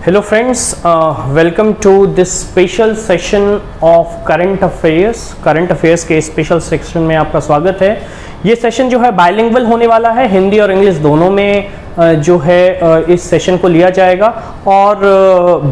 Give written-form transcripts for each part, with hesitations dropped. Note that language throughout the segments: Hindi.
Hello friends, welcome to this special session of current affairs के स्पेशल सेक्शन में आपका स्वागत है। ये सेशन जो है बाइलिंगुअल होने वाला है, हिंदी और इंग्लिश दोनों में जो है इस सेशन को लिया जाएगा। और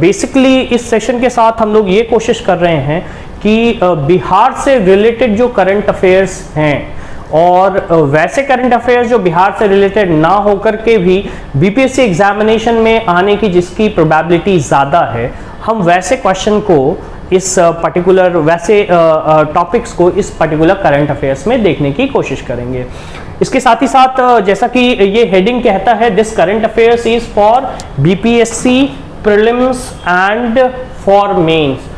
बेसिकली इस सेशन के साथ हम लोग ये कोशिश कर रहे हैं कि बिहार से रिलेटेड जो करंट अफेयर्स हैं और वैसे करंट अफेयर्स जो बिहार से रिलेटेड ना होकर के भी बीपीएससी एग्जामिनेशन में आने की जिसकी प्रोबेबिलिटी ज़्यादा है, हम वैसे क्वेश्चन को इस पर्टिकुलर वैसे टॉपिक्स को इस पर्टिकुलर करंट अफेयर्स में देखने की कोशिश करेंगे। इसके साथ ही साथ जैसा कि ये हेडिंग कहता है, this current affairs is for BPSC prelims and for mains.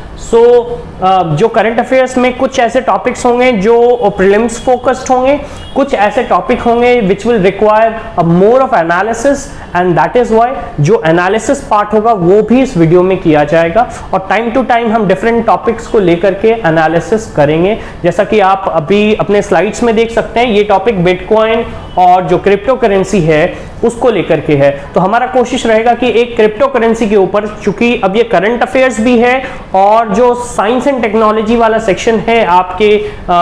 जो करंट अफेयर्स में कुछ ऐसे टॉपिक्स होंगे जो प्रीलिम्स फोकस्ड होंगे, कुछ ऐसे टॉपिक होंगे which will require a more of analysis, and that is why जो एनालिसिस पार्ट होगा वो भी इस वीडियो में किया जाएगा। और टाइम टू टाइम हम डिफरेंट टॉपिक्स को लेकर के एनालिसिस करेंगे। जैसा कि आप अभी अपने स्लाइड्स में देख सकते हैं, ये टॉपिक बिटकॉइन और जो क्रिप्टो करेंसी है उसको लेकर के है। तो हमारा कोशिश रहेगा कि एक क्रिप्टो करेंसी के ऊपर, चूंकि अब ये करंट अफेयर्स भी है और जो साइंस एंड टेक्नोलॉजी वाला सेक्शन है आपके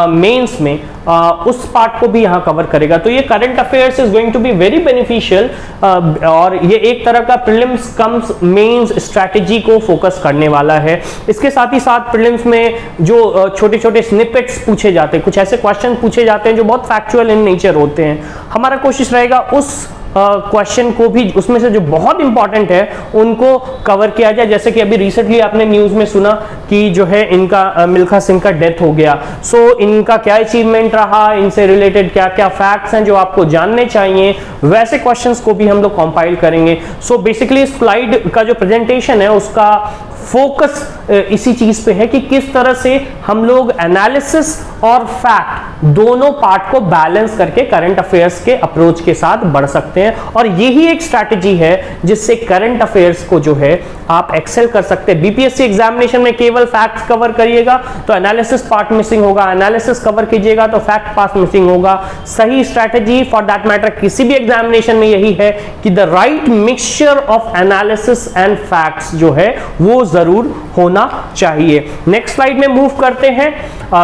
मेंस में, उस पार्ट को भी यहाँ कवर करेगा। तो ये current affairs is going to be very beneficial और ये एक तरह का प्रीलिम्स कम्स मेंस स्ट्रैटेजी को फोकस करने वाला है। इसके साथ ही साथ प्रीलिम्स में जो छोटे छोटे स्निपेट्स पूछे जाते हैं, कुछ ऐसे क्वेश्चन पूछे जाते हैं जो बहुत फैक्चुअल इन नेचर होते हैं, हमारा कोशिश रहेगा उस क्वेश्चन को भी, उसमें से जो बहुत इंपॉर्टेंट है उनको कवर किया जाए। जैसे कि अभी रिसेंटली आपने न्यूज में सुना कि जो है इनका मिल्खा सिंह का डेथ हो गया। इनका क्या अचीवमेंट रहा, इनसे रिलेटेड क्या क्या फैक्ट्स हैं जो आपको जानने चाहिए, वैसे क्वेश्चंस को भी हम लोग कंपाइल करेंगे। बेसिकली स्लाइड का जो प्रेजेंटेशन है उसका फोकस इसी चीज पे है कि किस तरह से हम लोग एनालिसिस और फैक्ट दोनों पार्ट को बैलेंस करके करंट अफेयर्स के अप्रोच के साथ बढ़ सकते हैं। और यही एक स्ट्रैटेजी है जिससे करंट अफेयर्स को जो है आप एक्सेल कर सकते हैं। बीपीएससी एग्जामिनेशन में केवल फैक्ट्स कवर करिएगा तो एनालिसिस पार्ट मिसिंग होगा, एनालिसिस कवर कीजिएगा तो फैक्ट पार्ट मिसिंग होगा। सही स्ट्रैटेजी फॉर दैट मैटर किसी भी एग्जामिनेशन में यही है कि the right mixture of analysis and facts जो है वो जरूर होना चाहिए। नेक्स्ट स्लाइड में मूव करते हैं।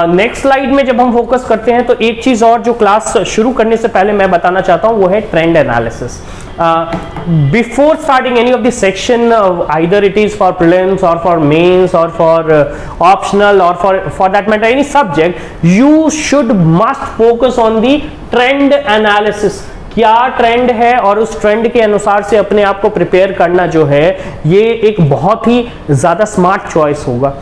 नेक्स्ट स्लाइड में जब हम फोकस करते हैं तो एक चीज और जो क्लास शुरू करने से पहले मैं बताना चाहता हूं वो है trend analysis. Before starting any of the section, either it is for prelims or for mains or for optional or for that matter any subject, you should must focus on the trend analysis। क्या ट्रेंड है और उस ट्रेंड के अनुसार से अपने आप को प्रिपेयर करना जो है ये एक बहुत ही ज्यादा स्मार्ट चॉइस होगा।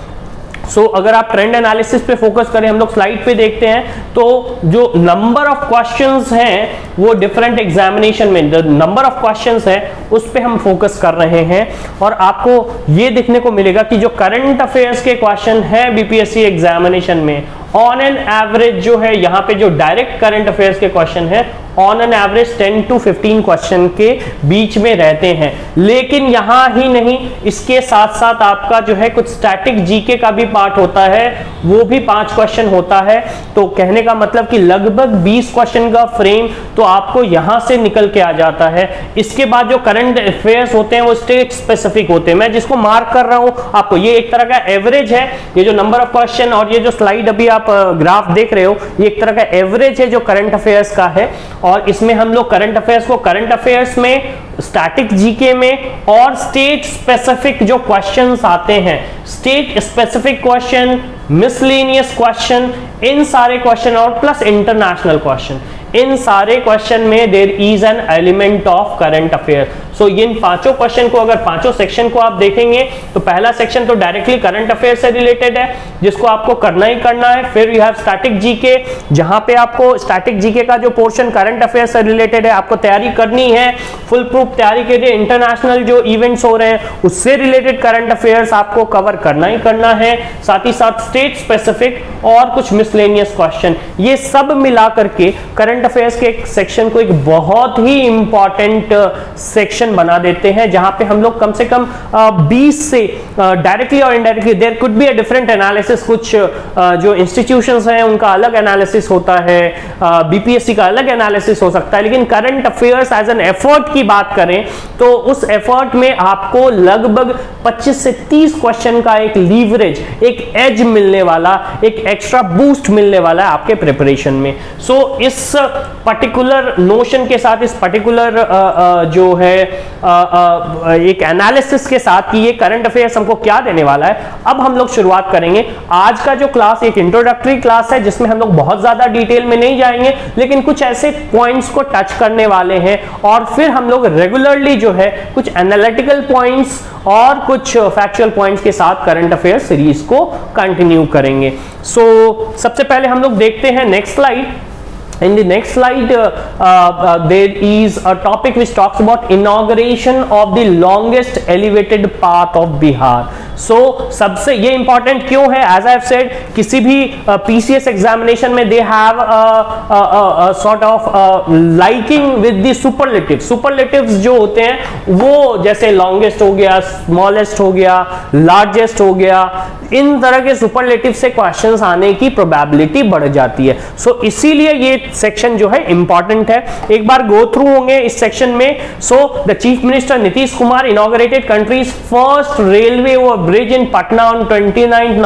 अगर आप ट्रेंड एनालिसिस पे फोकस करें, हम लोग स्लाइड पे देखते हैं तो जो नंबर ऑफ क्वेश्चंस हैं वो डिफरेंट एग्जामिनेशन में जो नंबर ऑफ क्वेश्चंस है उस पे हम फोकस कर रहे हैं। और आपको ये देखने को मिलेगा कि जो करंट अफेयर्स के क्वेश्चन है बीपीएससी एग्जामिनेशन में ऑन एन एवरेज जो है, यहाँ पे जो डायरेक्ट करंट अफेयर्स के क्वेश्चन है on an average 10 to 15 question के बीच में रहते हैं। लेकिन यहां ही नहीं, इसके साथ साथ आपका जो है कुछ स्टैटिक जीके का भी पार्ट होता है, वो भी 5 क्वेश्चन होता है। तो कहने का मतलब कि लगभग 20 क्वेश्चन का फ्रेम तो आपको यहां से निकल के आ जाता है। इसके बाद जो करंट अफेयर्स होते हैं वो स्टेट स्पेसिफिक होते हैं। मैं जिसको मार्क कर रहा हूं आपको, ये एक तरह का एवरेज है, ये जो नंबर ऑफ क्वेश्चन और ये जो स्लाइड अभी आप ग्राफ देख रहे हो ये एक तरह का एवरेज है जो करंट अफेयर्स का है। और इसमें हम लोग करंट अफेयर्स को करंट अफेयर्स में, स्टैटिक जीके में और स्टेट स्पेसिफिक जो क्वेश्चंस आते हैं, state specific question, miscellaneous question, इन सारे क्वेश्चन और प्लस इंटरनेशनल क्वेश्चन, इन सारे क्वेश्चन में there is an element of current affair. इन पांचों क्वेश्चन को, अगर पांचों सेक्शन को आप देखेंगे तो पहला सेक्शन तो डायरेक्टली करंट अफेयर से रिलेटेड है जिसको आपको करना ही करना है। फिर यू हैव स्टैटिक जीके, जहां पे आपको स्टैटिक जीके का जो पोर्शन करंट अफेयर से रिलेटेड है आपको तैयारी करनी है, फुल प्रूफ तैयारी के लिए इंटरनेशनल जो इवेंट्स हो रहे हैं उससे रिलेटेड करंट अफेयर्स आपको कवर करना ही करना है। साथ ही साथ स्टेट स्पेसिफिक और कुछ मिसलेनियस क्वेश्चन, ये सब मिला करके करंट करंट अफेयर्स के एक सेक्शन को एक बहुत ही इंपॉर्टेंट सेक्शन बना देते हैं, जहां पे हम लोग कम से कम 20 से डायरेक्टली और indirectly there could be a different analysis, कुछ जो इंस्टीट्यूशंस हैं उनका अलग एनालिसिस होता है, बीपीएससी का अलग एनालिसिस हो सकता है, लेकिन current affairs as an effort की बात करें तो उस एफर्ट में आपको लगभग 25 से 30 क्वेश्चन का एक लीवरेज, एक एज मिलने वाला, एक एक्स्ट्रा बूस्ट मिलने वाला है आपके प्रिपरेशन में। सो इस पर्टिकुलर नोशन के साथ, इस पर्टिकुलर जो है एक एनालिसिस के साथ कि ये करंट अफेयर्स हमको क्या देने वाला है, अब हम लोग शुरुआत करेंगे। आज का जो क्लास एक इंट्रोडक्टरी क्लास है, जिसमें हम लोग बहुत ज्यादा डिटेल में नहीं जाएंगे, लेकिन कुछ ऐसे पॉइंट्स को टच करने वाले हैं, और फिर हम लोग रेगुलरली जो है कुछ एनालिटिकल पॉइंट्स और कुछ फैक्चुअल पॉइंट्स के साथ करंट अफेयर सीरीज को कंटिन्यू करेंगे। सो सबसे पहले हम लोग देखते हैं next slide. In the next slide, there is a topic which talks about inauguration of the longest elevated path of Bihar. So सबसे ये important क्यों है? As I have said, किसी भी PCS examination में they have a sort of liking with the superlatives. Superlatives जो होते हैं वो जैसे longest हो गया, smallest हो गया, largest हो गया, इन तरह के superlative से questions आने की probability बढ़ जाती है। So इसीलिए ये सेक्शन जो है इंपॉर्टेंट है, एक बार गो थ्रू होंगे इस सेक्शन में। So the chief minister Nitish Kumar inaugurated countries first railway bridge in Patna on 29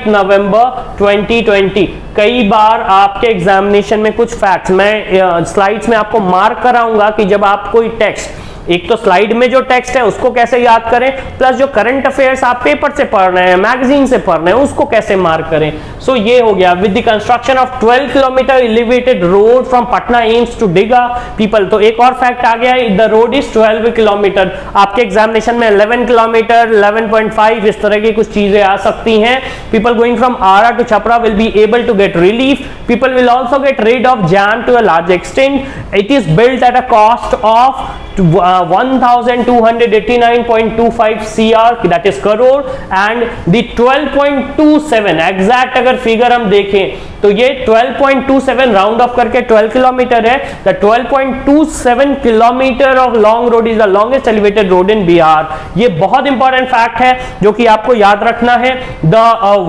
नवंबर 2020। कई बार आपके एग्जामिनेशन में कुछ फैक्ट्स मैं स्लाइड्स में आपको मार्क कराऊंगा कि जब आप कोई टेक्स्ट, एक तो स्लाइड में जो टेक्स्ट है उसको कैसे याद करें, प्लस जो करंट अफेयर्स आप पेपर से पढ़ रहे हैं, मैगजीन से पढ़ रहे हैं, उसको कैसे मार्क करें। सो ये हो गया with the construction of 12 kilometre elevated road from Patna AIIMS to Digha पीपल। तो एक और फैक्ट आ गया, द रोड इज 12 किलोमीटर। आपके एग्जामिनेशन में 11 किलोमीटर, 11.5 इस तरह की कुछ चीजें आ सकती हैं। People going from Ara to Chhapra will be able to get relief. People will also get rid of jam to a large extent. It is built at a cost of 1289.25 CR, that is crore, and the 12.27 exact अगर फिगर हम देखें तो ये 12.27 राउंड ऑफ करके 12 किलोमीटर है। The 12.27 kilometre of long road is the longest elevated road in Bihar. ये बहुत इंपॉर्टेंट फैक्ट है जो कि आपको याद रखना है। The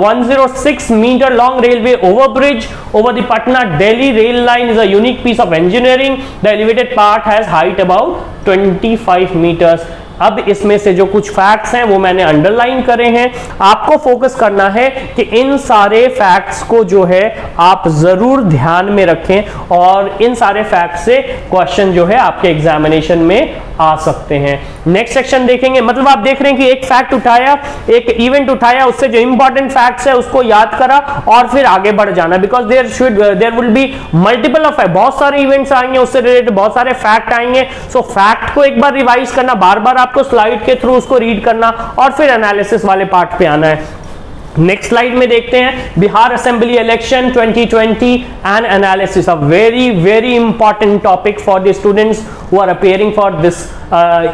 106 metre long railway overbridge over the Patna Delhi rail line is a unique piece of engineering. The elevated part has height about 25 meters. अब इसमें से जो कुछ फैक्ट्स हैं वो मैंने अंडरलाइन करे हैं। आपको फोकस करना है कि इन सारे फैक्ट्स को जो है आप जरूर ध्यान में रखें, और इन सारे फैक्ट्स से क्वेश्चन जो है आपके एग्जामिनेशन में आ सकते हैं। नेक्स्ट सेक्शन देखेंगे, मतलब आप देख रहे हैं कि एक फैक्ट उठाया, एक इवेंट उठाया, उससे जो इंपॉर्टेंट फैक्ट्स है उसको याद करा और फिर आगे बढ़ जाना, because there will be multiple of, बहुत सारे इवेंट्स आएंगे, उससे रिलेटेड बहुत सारे फैक्ट आएंगे। सो फैक्ट को एक बार रिवाइज करना, बार बार आपको स्लाइड के थ्रू उसको रीड करना और फिर एनालिसिस वाले पार्ट पे आना है। नेक्स्ट स्लाइड में देखते हैं Bihar assembly election 2020 and analysis, a very very important topic for the students who are appearing for this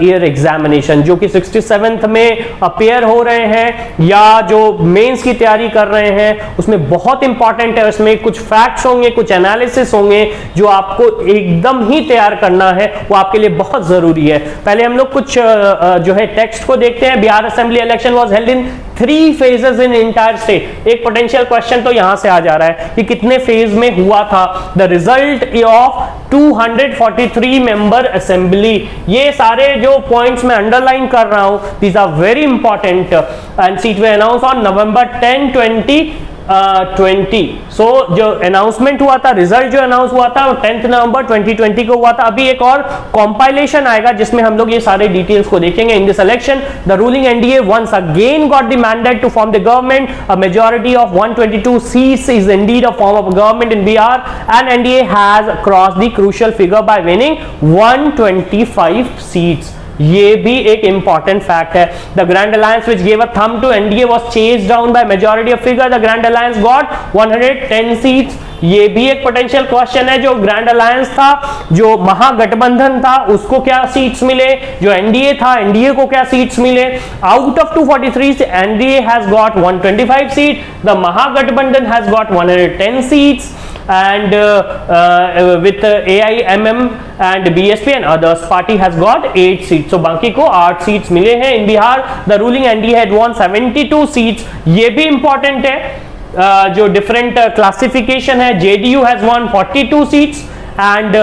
year examination, जो कि 67th में अपियर हो रहे हैं या जो मेंस की तैयारी कर रहे हैं, उसमें बहुत इंपॉर्टेंट है। उसमें कुछ फैक्ट्स होंगे, कुछ एनालिसिस होंगे जो आपको एकदम ही तैयार करना है, वो आपके लिए बहुत जरूरी है। पहले हम लोग कुछ जो है टेक्स्ट को देखते हैं। Bihar assembly election was held in 3 phases in entire state. एक पोटेंशियल क्वेश्चन तो यहां से आ जा रहा है कि कितने फेज में हुआ था। The result of 243 member assembly, ये सारे जो पॉइंट्स मैं अंडरलाइन कर रहा हूं, these are very important, and seat were announce on November 10, 2020। सो जो अनाउंसमेंट हुआ था, रिजल्ट जो अनाउंस हुआ था वो 10 नवंबर 2020 को हुआ था। अभी एक और कंपाइलेशन आएगा जिसमें हम लोग ये सारे डिटेल्स को देखेंगे। In this election the ruling NDA once again got the mandate to form the government. A majority of 122 seats is indeed a form of government in Bihar, and NDA has crossed the crucial figure by winning 125 seats. ये भी एक इंपॉर्टेंट फैक्ट है। The grand alliance which give a thumb to NDA was chased down by majority of figure. The grand alliance got 110 seats. ये भी एक पोटेंशियल क्वेश्चन है। जो ग्रैंड अलायंस था, जो महागठबंधन था, उसको क्या सीट्स मिले, जो एनडीए था, एनडीए को क्या सीट्स मिले। Out of 243 NDA has got 125 seat, the Mahagathbandhan has got 110 seats, and with AIMM and BSP and others, party has got 8 seats. So बाकी को 8 seats मिले हैं. In Bihar, the ruling NDA had won 72 seats. ये भी important है. जो डिफरेंट क्लासिफिकेशन है, JDU has won 42 seats and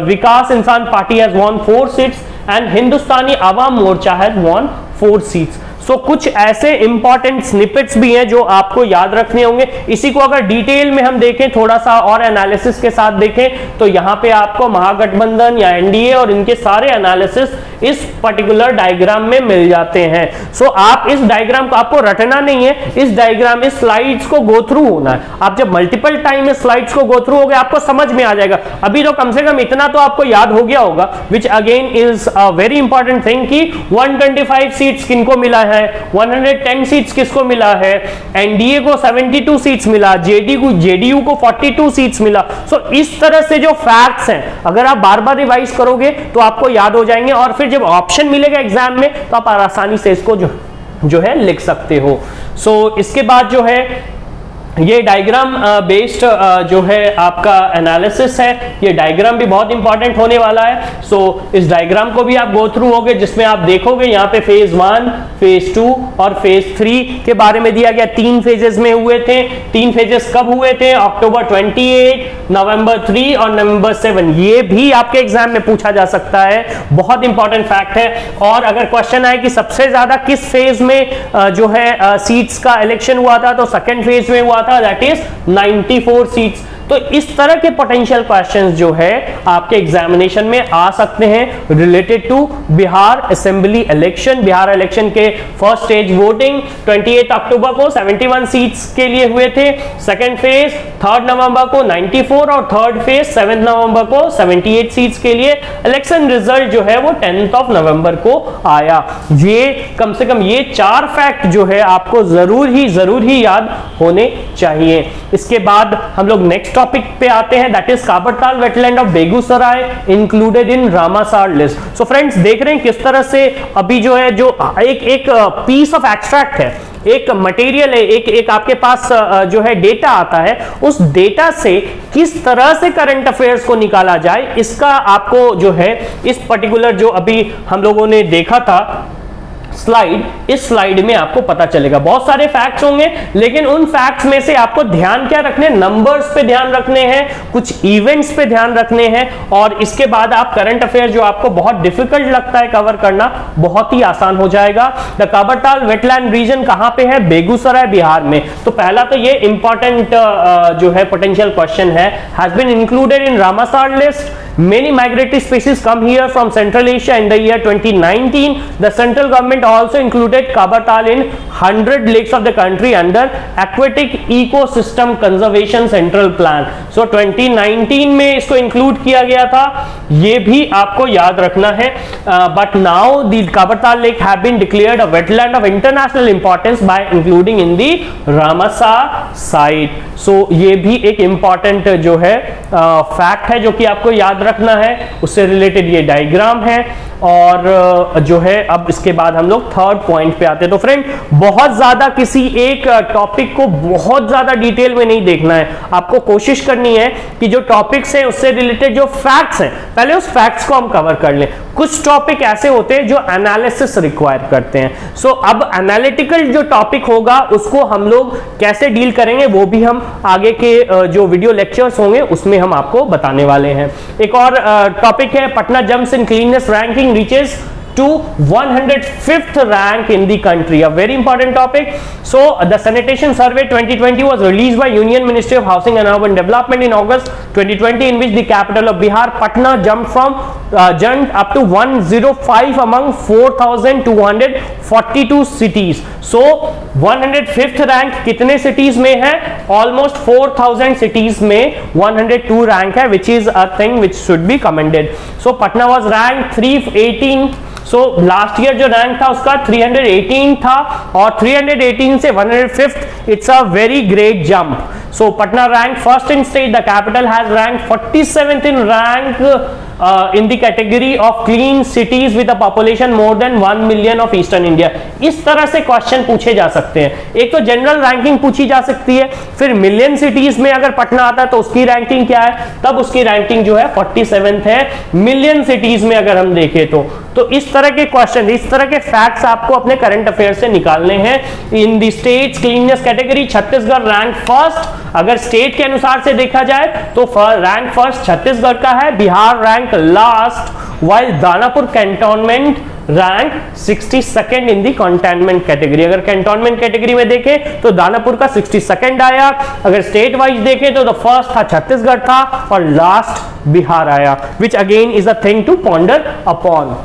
Vikas Insaan party has won 4 seats and Hindustani Awam Morcha has won 4 seats. So कुछ ऐसे इंपॉर्टेंट स्निपेट्स भी हैं जो आपको याद रखने होंगे. इसी को अगर डिटेल में हम देखें, थोड़ा सा और एनालिसिस के साथ देखें, तो यहां पे आपको महागठबंधन या एनडीए और इनके सारे एनालिसिस इस पर्टिकुलर डायग्राम में मिल जाते हैं. सो आप इस डायग्राम को, आपको रटना नहीं है, इस डायग्राम में स्लाइड्स को गो थ्रू होना है. आप जब मल्टीपल टाइम इस स्लाइड्स को गो थ्रू हो गए, आपको समझ में आ जाएगा. अभी तो कम से कम इतना तो आपको याद हो गया होगा, विच again is a very important thing, कि 125 सीट्स किनको मिला है, 110 सीट्स किसको मिला है, एनडीए को 72 सीट्स मिला, जेडीयू को 42 सीट्स मिला. सो इस तरह से जो फैक्ट्स हैं, अगर आप बार बार रिवाइज करोगे तो आपको याद हो जाएंगे, और फिर जब ऑप्शन मिलेगा एग्जाम में तो आप आसानी से इसको जो है लिख सकते हो. सो इसके बाद जो है ये डायग्राम बेस्ड जो है आपका एनालिसिस है, ये डायग्राम भी बहुत इंपॉर्टेंट होने वाला है. सो इस डायग्राम को भी आप गो थ्रू होगे, जिसमें आप देखोगे यहाँ पे फेज 1, फेज 2 और फेज 3 के बारे में दिया गया. 3 फेजेस में हुए थे. 3 फेजेस कब हुए थे? अक्टूबर 28, नवंबर 3 और नवंबर 7. ये भी आपके एग्जाम में पूछा जा सकता है, बहुत इंपॉर्टेंट फैक्ट है. और अगर क्वेश्चन आए कि सबसे ज्यादा किस फेज में जो है सीट्स का इलेक्शन हुआ था, तो सेकेंड फेज में हुआ था, that is 94 seats. तो इस तरह के पोटेंशियल क्वेश्चंस जो है आपके एग्जामिनेशन में आ सकते हैं related to Bihar assembly election. Bihar election के फर्स्ट स्टेज वोटिंग 28 अक्टूबर को 71 सीट्स के लिए हुए थे. सेकंड फेज 3 नवंबर को 94 और थर्ड फेज 7 नवंबर को 78 सीट्स के लिए. इलेक्शन रिजल्ट जो है वो 10 नवंबर को आया. ये कम से कम ये 4 फैक्ट जो है आपको जरूर ही याद होने चाहिए. इसके बाद हम लोग नेक्स्ट टॉपिक पे आते हैं, that is Kabartal wetland of Begusarai included in Ramsar list. So friends देख रहे हैं किस तरह से अभी जो है जो एक पीस ऑफ एक्सट्रैक्ट है, एक मटेरियल है, एक आपके पास जो है डेटा आता है, उस डेटा से किस तरह से करंट अफेयर्स को निकाला जाए, इसका आपको जो है इस पर्टिकुलर जो अभी हम लोगों ने देखा था स्लाइड, इस स्लाइड में आपको पता चलेगा. बहुत सारे फैक्ट्स होंगे, लेकिन उन फैक्ट्स में से आपको ध्यान क्या रखने, नंबर्स पे ध्यान रखने हैं, कुछ इवेंट्स पे ध्यान रखने हैं, और इसके बाद आप करंट अफेयर जो आपको बहुत डिफिकल्ट लगता है कवर करना, बहुत ही आसान हो जाएगा. द काबरताल वेटलैंड रीजन कहां पे है? बेगूसराय, बिहार में. तो पहला तो ये इंपॉर्टेंट जो है पोटेंशियल क्वेश्चन है, has been included in Ramsar list. Many migratory species come here from Central Asia in the year 2019. The central government also included Kabartal in 100 lakes of the country under Aquatic Ecosystem Conservation Central Plan. So 2019 में इसको include किया गया था, ये भी आपको याद रखना है. But now the Kabartal Lake have been declared a wetland of international importance by including in the Ramsar site. So ये भी एक important जो है फैक्ट है जो कि आपको याद रखना है. उससे रिलेटेड ये डायग्राम है. और जो है अब इसके बाद हम लोग थर्ड पॉइंट पे आते हैं. तो फ्रेंड बहुत ज्यादा किसी एक टॉपिक को बहुत ज्यादा डिटेल में नहीं देखना है, आपको कोशिश करनी है कि जो टॉपिक्स हैं उससे रिलेटेड जो फैक्ट्स हैं पहले उस फैक्ट्स को हम कवर कर लें. कुछ टॉपिक ऐसे होते हैं जो एनालिसिस रिक्वायर करते हैं. सो अब एनालिटिकल जो टॉपिक होगा उसको हम लोग कैसे डील करेंगे वो भी हम आगे के जो वीडियो लेक्चर्स होंगे उसमें हम आपको बताने वाले हैं. एक और टॉपिक है Patna jumps in cleanliness ranking reaches to 105th rank in the country, a very important topic. So the sanitation survey 2020 was released by Union Ministry of Housing and Urban Development in August 2020, in which the capital of Bihar, Patna, jumped up to 105 among 4,242 cities. So 105th rank कितने cities में है? Almost 4,000 cities में 102 rank है, which is a thing which should be commended. So Patna was ranked 318. So last year जो रैंक था उसका 318 था, और 318 से 105th, it's a very great jump. So Patna rank first in state. The capital has rank 47th in rank in the category of clean cities with a population more than 1 million of eastern India. इस तरह से क्वेश्चन पूछे जा सकते हैं। एक तो जनरल रैंकिंग पूछी जा सकती है, फिर मिलियन सिटीज में अगर पटना आता है तो उसकी रैंकिंग क्या है, तब उसकी रैंकिंग जो है 47th है मिलियन सिटीज में अगर हम देखें तो इस तरह के क्वेश्चन, इस तरह के फैक्ट्स आपको अपने करंट अफेयर से निकालने हैं। In the states cleanliness category Chhattisgarh rank first. अगर स्टेट के अनुसार से देखा जाए तो रैंक फर्स्ट छत्तीसगढ़ का है, Bihar rank last, while Danapur cantonment rank 62nd इन दी कंटेनमेंट कैटेगरी। अगर कैंटोनमेंट कैटेगरी में देखें तो दानापुर का 62nd आया। अगर स्टेट वाइज देखें तो फर्स्ट था छत्तीसगढ़ था और लास्ट बिहार आया, which again is a thing to ponder upon.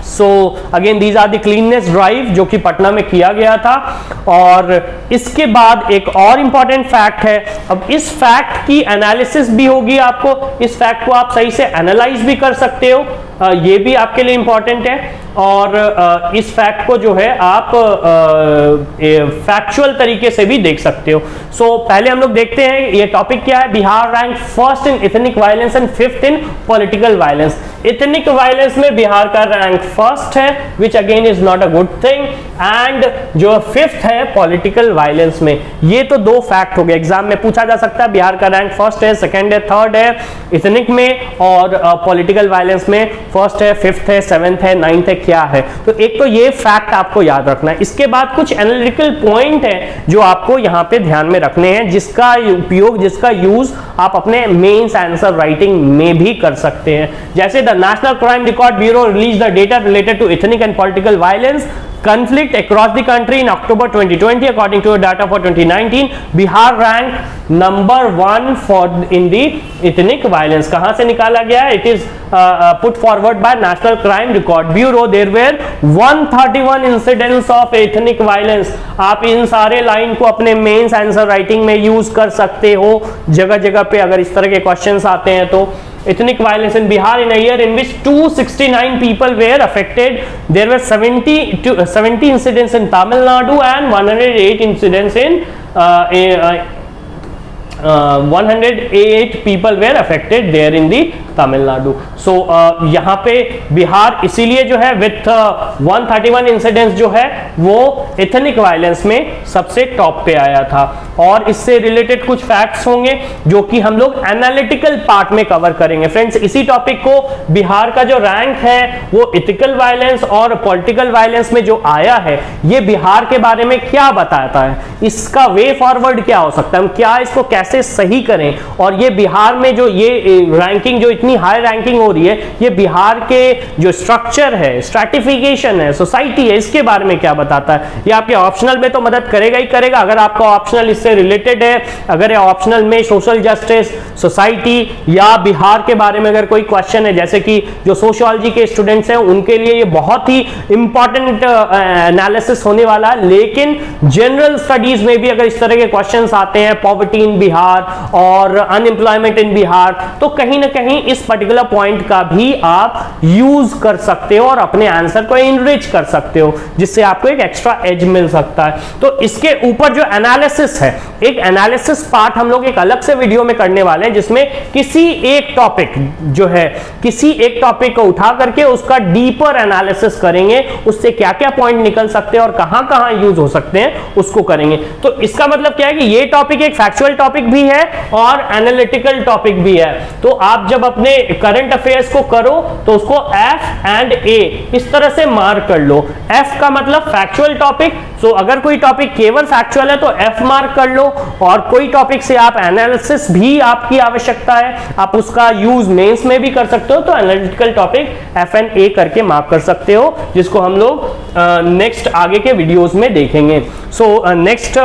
So again these are the cleanliness drive जो कि पटना में किया गया था। और इसके बाद एक और इंपॉर्टेंट फैक्ट है। अब इस फैक्ट की एनालिसिस भी होगी आपको, इस फैक्ट को आप सही से एनालाइज भी कर सकते हो, ये भी आपके लिए इंपॉर्टेंट है। और इस फैक्ट को जो है आप फैक्चुअल तरीके से भी देख सकते हो। सो पहले हम लोग देखते हैं ये टॉपिक क्या है। Bihar rank first in ethnic violence and fifth in political violence. Ethnic violence में बिहार का रैंक फर्स्ट है, विच again is not a good thing, and जो फिफ्थ है पॉलिटिकल वायलेंस में। ये तो दो फैक्ट हो गए, एग्जाम में पूछा जा सकता है। बिहार का रैंक फर्स्ट है, सेकंड है, थर्ड है इथनिक में, और पॉलिटिकल वायलेंस में फर्स्ट है, फिफ्थ है, सेवेंथ है, नाइन्थ है, क्या है। तो एक तो ये फैक्ट आपको याद रखना है। इसके बाद कुछ एनालिटिकल पॉइंट है जो आपको यहां पे ध्यान में रखने हैं, जिसका उपयोग, जिसका यूज आप अपने मेंस आंसर राइटिंग में भी कर सकते हैं। जैसे the national crime record bureau release the data related to ethnic and political violence conflict across the country in October 2020. According to data for 2019, Bihar ranked number 1 for in the ethnic violence. कहां से निकाला गया है? It is put forward by National Crime Record Bureau. There were 131 incidents of ethnic violence. आप इन सारे लाइन को अपने मेंस आंसर राइटिंग में यूज कर सकते हो जगह जगह पे, अगर इस तरह के क्वेश्चंस आते हैं तो। Ethnic violence in Bihar in a year in which 269 people were affected. There were 70 incidents in Tamil Nadu and 108 incidents in 108 people were affected there in the Tamil Nadu. सो यहाँ पे बिहार इसीलिए जो है विथ 131 इंसिडेंट्स जो है वो एथनिक वायलेंस में सबसे टॉप पे आया था। और इससे रिलेटेड कुछ फैक्ट्स होंगे जो कि हम लोग एनालिटिकल पार्ट में कवर करेंगे। फ्रेंड्स, इसी टॉपिक को बिहार का जो रैंक है वो एथिकल वायलेंस और पॉलिटिकल वायलेंस में जो आया है, ये बिहार के बारे में क्या बताता है, इसका वे फॉरवर्ड क्या हो सकता है, हम क्या इसको कैसे सही करें। और ये बिहार में जो ये रैंकिंग, जो इतनी हाई रैंकिंग हो रही है, ये बिहार के जो स्ट्रक्चर है, स्ट्रैटिफिकेशन है, सोसाइटी है, इसके बारे में क्या बताता है। ये आपके ऑप्शनल में तो मदद करेगा ही करेगा, अगर आपका ऑप्शनल इससे रिलेटेड है। अगर ऑप्शनल में सोशल जस्टिस, सोसाइटी या बिहार के बारे में अगर कोई क्वेश्चन है, जैसे कि जो सोशियोलॉजी के स्टूडेंट्स हैं उनके लिए ये बहुत ही इंपॉर्टेंट एनालिसिस होने वाला है। लेकिन जनरल स्टडीज में भी अगर इस तरह के क्वेश्चंस आते हैं, पॉवर्टी इन बिहार और अनएम्प्लॉयमेंट इन बिहार, तो कहीं ना कहीं इस पर्टिकुलर पॉइंट का भी आप यूज कर सकते हो और अपने आंसर को इनरिच कर सकते हो, जिससे आपको एक एक्स्ट्रा एज मिल सकता है। तो इसके ऊपर जो एनालिसिस है, एक एनालिसिस पार्ट हम लोग एक अलग से वीडियो में करने वाले हैं, जिसमें किसी एक टॉपिक जो है, किसी एक टॉपिक को उठा करके उसका डीपर एनालिसिस करेंगे, उससे क्या क्या पॉइंट निकल सकते हैं और कहां कहां यूज हो सकते हैं उसको करेंगे। तो इसका मतलब क्या है कि ये टॉपिक एक फैक्चुअल टॉपिक भी है और एनालिटिकल टॉपिक भी है। तो आप जब अपने करंट अफेयर्स को करो तो उसको एफ एंड ए इस तरह से मार्क कर लो। एफ का मतलब फैक्चुअल टॉपिक, सो अगर कोई टॉपिक केवल फैक्चुअल है तो एफ मार्क कर लो, और कोई टॉपिक से आप एनालिसिस भी आपकी आवश्यकता है, आप उसका यूज मेंस में भी कर सकते हो, तो एनालिटिकल टॉपिक एफ एंड ए करके मार्क कर सकते हो, जिसको हम लोग नेक्स्ट आगे के वीडियोस में देखेंगे। So next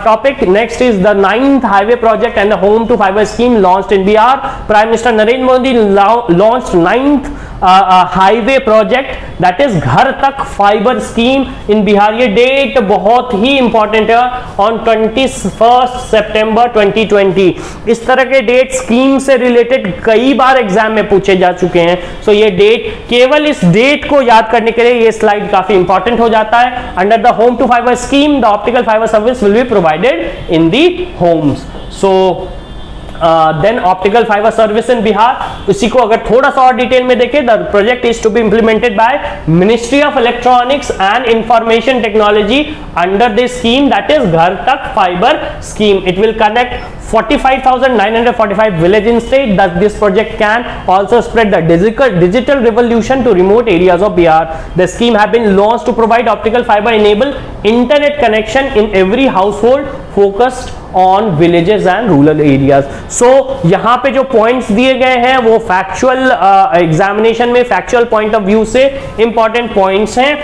topic, next is the 9th highway project and the home to fibre scheme launched in Bihar. Prime minister Narendra Modi launched 9th highway project, that is घर तक फाइबर स्कीम इन बिहार। ये डेट बहुत ही इंपॉर्टेंट है, ऑन 21 सितंबर 2020। इस तरह के डेट स्कीम से रिलेटेड कई बार एग्जाम में पूछे जा चुके हैं। सो ये डेट, केवल इस डेट को याद करने के लिए ये स्लाइड काफी इंपॉर्टेंट हो जाता है। Under the home to fibre scheme the optical fibre service will be provided in the homes. So then optical fibre service in Bihar, इसी को अगर थोड़ा सा और डिटेल में देखें, the project is to be implemented by ministry of electronics and information technology under this scheme, that is घर तक fibre scheme. It will connect 45,945 villages in state. Thus this project can also spread the digital revolution to remote areas of Bihar. The scheme have been launched to provide optical fiber enable internet connection in every household, focused on villages and rural areas. So यहाँ पे जो points दिए गए हैं वो factual examination में factual point of view से important points हैं.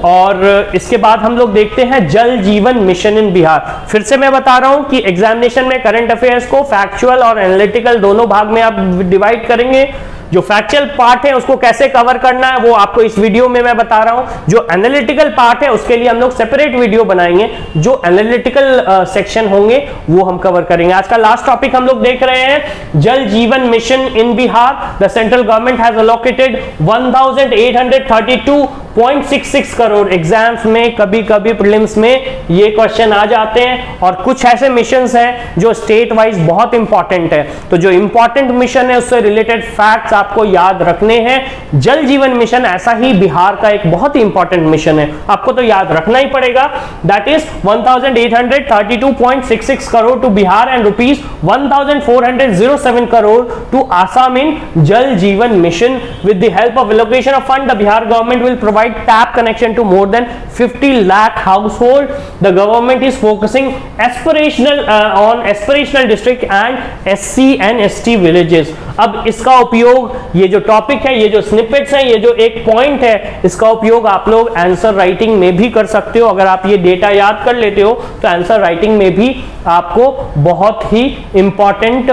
और इसके बाद हम लोग देखते हैं जल जीवन मिशन इन बिहार. फिर से मैं बता रहा हूं कि एग्जामिनेशन में करंट अफेयर्स को फैक्चुअल और एनालिटिकल दोनों भाग में आप डिवाइड करेंगे. जो फैक्चुअल पार्ट है उसको कैसे कवर करना है वो आपको इस वीडियो में मैं बता रहा हूं. जो एनालिटिकल पार्ट है उसके लिए हम लोग सेपरेट वीडियो बनाएंगे. जो एनालिटिकल सेक्शन होंगे वो हम कवर करेंगे. आज का लास्ट टॉपिक हम लोग देख रहे हैं जल Jeevan mission in Bihar. The central government has allocated 1832.66 crore. Exams में कभी कभी प्रीलिम्स में ये क्वेश्चन आ जाते हैं और कुछ ऐसे मिशंस हैं जो स्टेट वाइज बहुत इंपॉर्टेंट है. तो जो इंपॉर्टेंट मिशन है उससे रिलेटेड फैक्ट्स आपको याद रखने हैं. जल जीवन मिशन ऐसा ही बिहार का एक बहुत ही इंपॉर्टेंट मिशन है, आपको तो याद रखना ही पड़ेगा. That is 1832.66 crore to Bihar and rupees 1407 crore to Assam in Jal Jeevan mission. With the help of allocation of fund the Bihar government will provide tap connection to more than 50 lakh household. The government is focusing on aspirational district and SC and ST villages. अब इसका उपयोग, ये जो टॉपिक है, ये जो स्निपेट्स हैं, ये जो एक पॉइंट है, इसका उपयोग आप लोग आंसर राइटिंग में भी कर सकते हो. अगर आप ये डेटा याद कर लेते हो तो आंसर राइटिंग में भी आपको बहुत ही इंपॉर्टेंट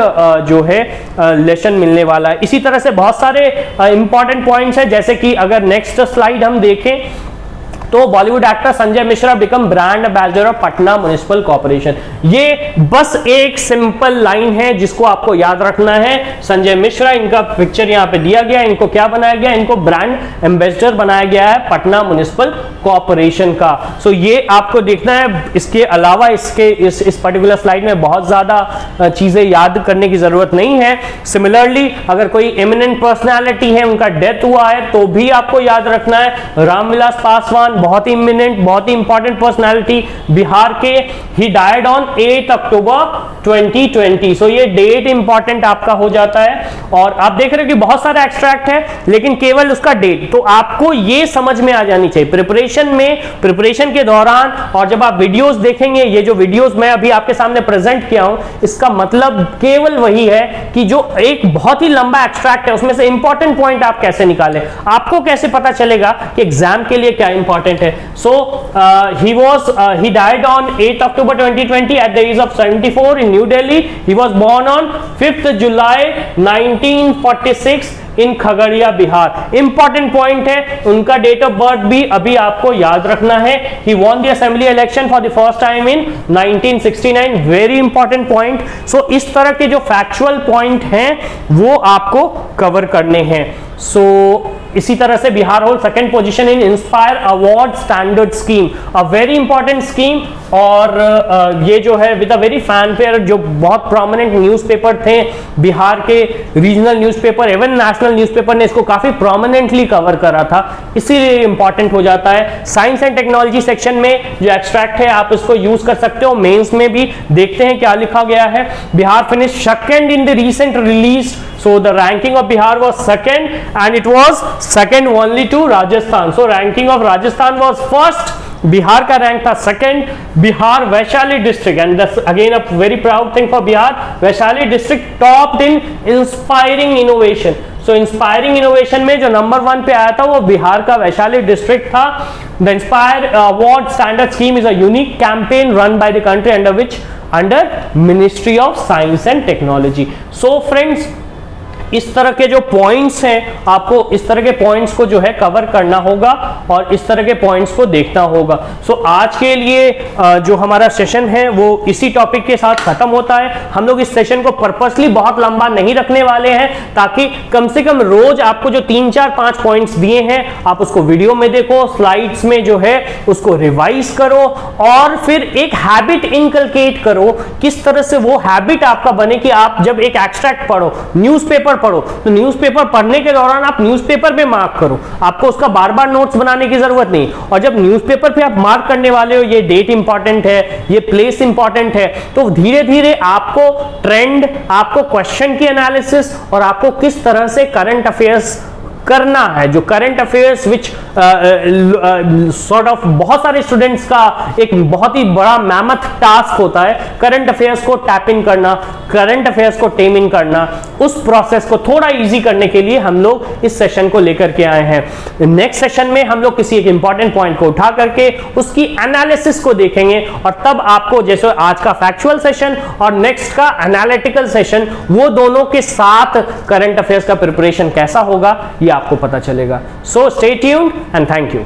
जो है लेसन मिलने वाला है. इसी तरह से बहुत सारे इंपॉर्टेंट पॉइंट्स हैं, जैसे कि अगर नेक्स्ट स्लाइड हम देखें तो Bollywood actor Sanjay Mishra become brand ambassador of Patna municipal corporation. ये बस एक सिंपल लाइन है जिसको आपको याद रखना है. संजय मिश्रा, इनका पिक्चर यहाँ पे दिया गया, इनको क्या बनाया गया, इनको ब्रांड एम्बेसडर बनाया गया है पटना म्युनिसिपल कॉर्पोरेशन का. सो ये आपको देखना है. इसके अलावा इस पर्टिकुलर स्लाइड में बहुत ज्यादा चीजें याद करने की जरूरत नहीं है. सिमिलरली अगर कोई एमिनेंट पर्सनैलिटी है, उनका डेथ हुआ है, तो भी आपको याद रखना है. रामविलास पासवान, बहुत ही इमिनेंट, बहुत ही इंपॉर्टेंट पर्सनालिटी बिहार के. ही डाइड ऑन 8 अक्टूबर 2020. सो ये डेट इंपॉर्टेंट आपका हो जाता है. और आप देख रहे हो कि बहुत सारा एक्सट्रैक्ट है लेकिन केवल उसका डेट. तो आपको ये समझ में आ जानी चाहिए प्रिपरेशन के दौरान. और जब आप वीडियोस देखेंगे, ये जो वीडियोस मैं अभी आपके सामने प्रेजेंट किया हूं, इसका मतलब केवल वही है कि जो एक बहुत ही लंबा एक्सट्रैक्ट है उसमें से इंपॉर्टेंट पॉइंट आप कैसे निकालें. आपको कैसे पता चलेगा कि एग्जाम के लिए क्या इंपॉर्टेंट है. So he died on 8 October 2020 at the age of 74 in New Delhi. He was born on 5th July 1946 in Khagaria Bihar. Important point है, उनका डेट ऑफ बर्थ भी अभी आपको याद रखना है. He won the assembly election for the first time in 1969. Very important point. So इस तरह के जो फैक्चुअल पॉइंट हैं वो आपको कवर करने हैं. सो इसी तरह से Bihar hold second position in inspire award standard scheme, a very important scheme. और ये जो है विद अ वेरी फैनफेयर, जो बहुत प्रोमिनेंट न्यूज़पेपर थे बिहार के, regional newspaper, even national newspaper ने इसको काफी प्रोमिनेंटली कवर करा था, इसीलिए इंपॉर्टेंट हो जाता है. साइंस एंड टेक्नोलॉजी सेक्शन में जो एक्सट्रैक्ट है आप इसको यूज कर सकते हो. मेंस में भी देखते हैं क्या लिखा गया है. Bihar finish second in the recent release. So the ranking of Bihar was second and it was second only to Rajasthan. So ranking of Rajasthan was first, Bihar का रैंक था second. Bihar Vaishali district, and again a very proud thing for Bihar, Vaishali district topped in inspiring innovation. So inspiring innovation में जो नंबर 1 पे आया था वो बिहार का वैशाली डिस्ट्रिक्ट था. The inspire award standard scheme is a unique campaign run by the country under ministry of science and technology. So friends, इस तरह के जो पॉइंट्स हैं, आपको इस तरह के पॉइंट्स को जो है कवर करना होगा और इस तरह के पॉइंट्स को देखना होगा। सो आज के लिए जो हमारा सेशन है वो इसी टॉपिक के साथ खत्म होता है। हम लोग इस सेशन को पर्पसली बहुत लंबा नहीं रखने वाले हैं, ताकि कम से कम रोज आपको जो 3 4 5 पॉइंट्स दिए हैं आप उसको वीडियो में देखो, स्लाइड्स में जो है उसको रिवाइज करो और फिर एक हैबिट इनकलकेट करो। किस तरह से वो हैबिट आपका बने कि आप जब एक एक्सट्रैक्ट पढ़ो, न्यूज़पेपर पढ़ो, तो न्यूज़पेपर पढ़ने के दौरान आप न्यूज़पेपर पे मार्क करो, आपको उसका बार बार नोट्स बनाने की जरूरत नहीं। और जब न्यूज़पेपर पे आप मार्क करने वाले हो, ये डेट इंपॉर्टेंट है, ये प्लेस इंपॉर्टेंट है, तो धीरे धीरे आपको ट्रेंड, आपको क्वेश्चन की एनालिसिस और आपको किस तरह से करंट अफेयर्स करना है, जो current affairs which sort of बहुत सारे स्टूडेंट्स का एक बहुत ही बड़ा मैमथ टास्क होता है, करंट अफेयर्स को टैप इन करना, करंट अफेयर्स को टेम इन करना, उस प्रोसेस को थोड़ा इजी करने के लिए हम लोग इस सेशन को लेकर के आए हैं। नेक्स्ट सेशन में हम लोग किसी एक इंपॉर्टेंट पॉइंट को उठा करके उसकी एनालिसिस को देखेंगे और तब आपको जैसे आज का फैक्चुअल सेशन और नेक्स्ट का एनालिटिकल सेशन, वो दोनों के साथ करंट अफेयर्स का प्रिपरेशन कैसा होगा ये आपको पता चलेगा। So stay tuned and thank you.